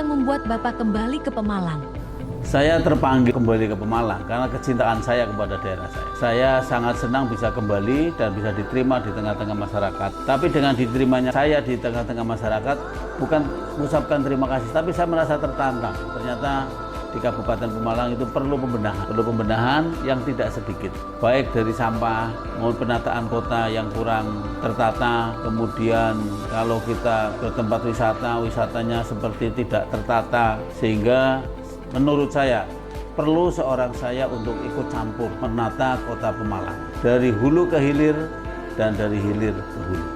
yang membuat Bapak kembali ke Pemalang? Saya terpanggil kembali ke Pemalang karena kecintaan saya kepada daerah saya. Saya sangat senang bisa kembali dan bisa diterima di tengah-tengah masyarakat. Tapi dengan diterimanya saya di tengah-tengah masyarakat, bukan mengucapkan terima kasih, tapi saya merasa tertantang. Ternyata di Kabupaten Pemalang itu perlu pembenahan yang tidak sedikit. Baik dari sampah, maupun penataan kota yang kurang tertata, kemudian kalau kita ke tempat wisatanya seperti tidak tertata, sehingga menurut saya perlu seorang saya untuk ikut campur menata kota Pemalang dari hulu ke hilir dan dari hilir ke hulu.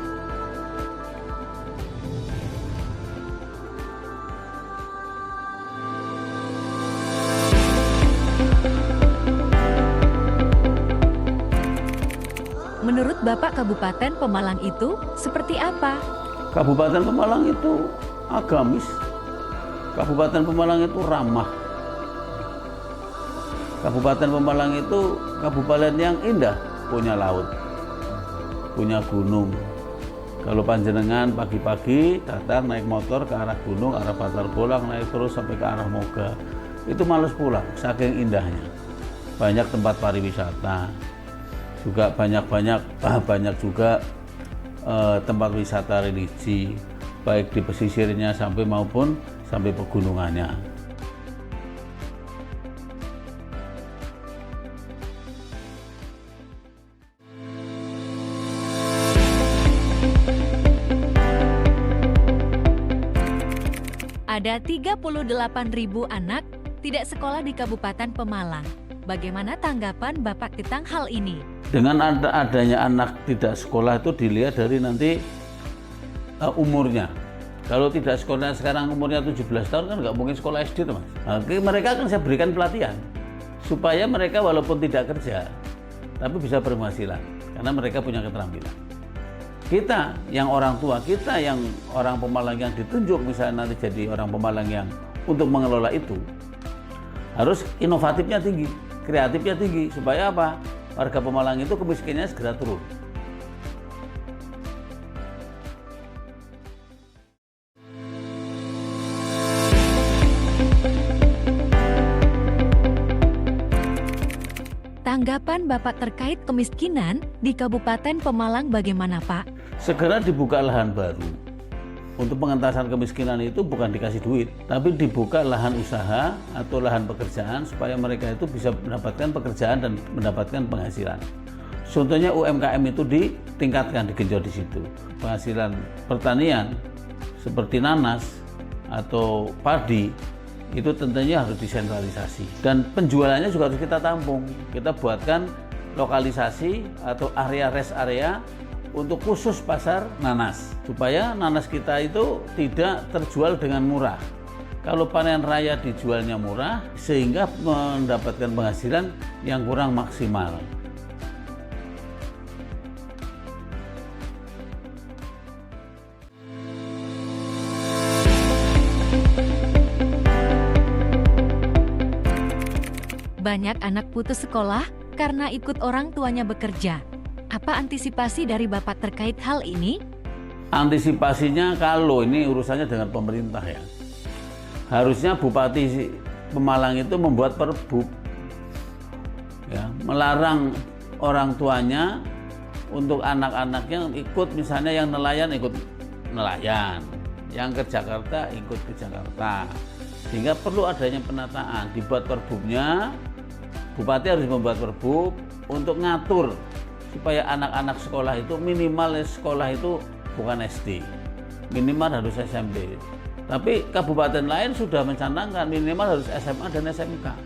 Menurut Bapak, Kabupaten Pemalang itu seperti apa? Kabupaten Pemalang itu agamis. Kabupaten Pemalang itu ramah. Kabupaten Pemalang itu kabupaten yang indah, punya laut, punya gunung. Kalau panjenengan pagi-pagi datang naik motor ke arah gunung, arah Batar Bolang, naik terus sampai ke arah Moga, itu males pulang, saking indahnya. Banyak tempat pariwisata, juga banyak juga tempat wisata religi, baik di pesisirnya maupun sampai pegunungannya. Ada 38.000 anak tidak sekolah di Kabupaten Pemalang. Bagaimana tanggapan Bapak tentang hal ini? Dengan adanya anak tidak sekolah itu dilihat dari nanti umurnya. Kalau tidak sekolah sekarang umurnya 17 tahun kan nggak mungkin sekolah SD, Mas. Nah, mereka akan saya berikan pelatihan supaya mereka walaupun tidak kerja tapi bisa berpenghasilan karena mereka punya keterampilan. Kita yang orang tua, kita yang orang Pemalang yang ditunjuk misalnya nanti jadi orang Pemalang yang untuk mengelola itu harus inovatifnya tinggi, kreatifnya tinggi, supaya apa? Warga Pemalang itu kemiskinannya segera turun. Tanggapan Bapak terkait kemiskinan di Kabupaten Pemalang bagaimana, Pak? Segera dibuka lahan baru. Untuk pengentasan kemiskinan itu bukan dikasih duit, tapi dibuka lahan usaha atau lahan pekerjaan supaya mereka itu bisa mendapatkan pekerjaan dan mendapatkan penghasilan. Contohnya UMKM itu ditingkatkan, digenjot di situ. Penghasilan pertanian seperti nanas atau padi itu tentunya harus disentralisasi. Dan penjualannya juga harus kita tampung. Kita buatkan lokalisasi atau area rest area untuk khusus pasar nanas, supaya nanas kita itu tidak terjual dengan murah. Kalau panen raya dijualnya murah, sehingga mendapatkan penghasilan yang kurang maksimal. Banyak anak putus sekolah karena ikut orang tuanya bekerja. Apa antisipasi dari Bapak terkait hal ini? Antisipasinya kalau ini urusannya dengan pemerintah ya. Harusnya Bupati Pemalang itu membuat perbub ya, melarang orang tuanya untuk anak-anaknya ikut, misalnya yang nelayan ikut nelayan, yang ke Jakarta ikut ke Jakarta. Sehingga perlu adanya penataan, dibuat perbubnya. Bupati harus membuat perbub untuk ngatur supaya anak-anak sekolah itu minimal sekolah itu bukan SD, minimal harus SMP. Tapi kabupaten lain sudah mencanangkan minimal harus SMA dan SMK.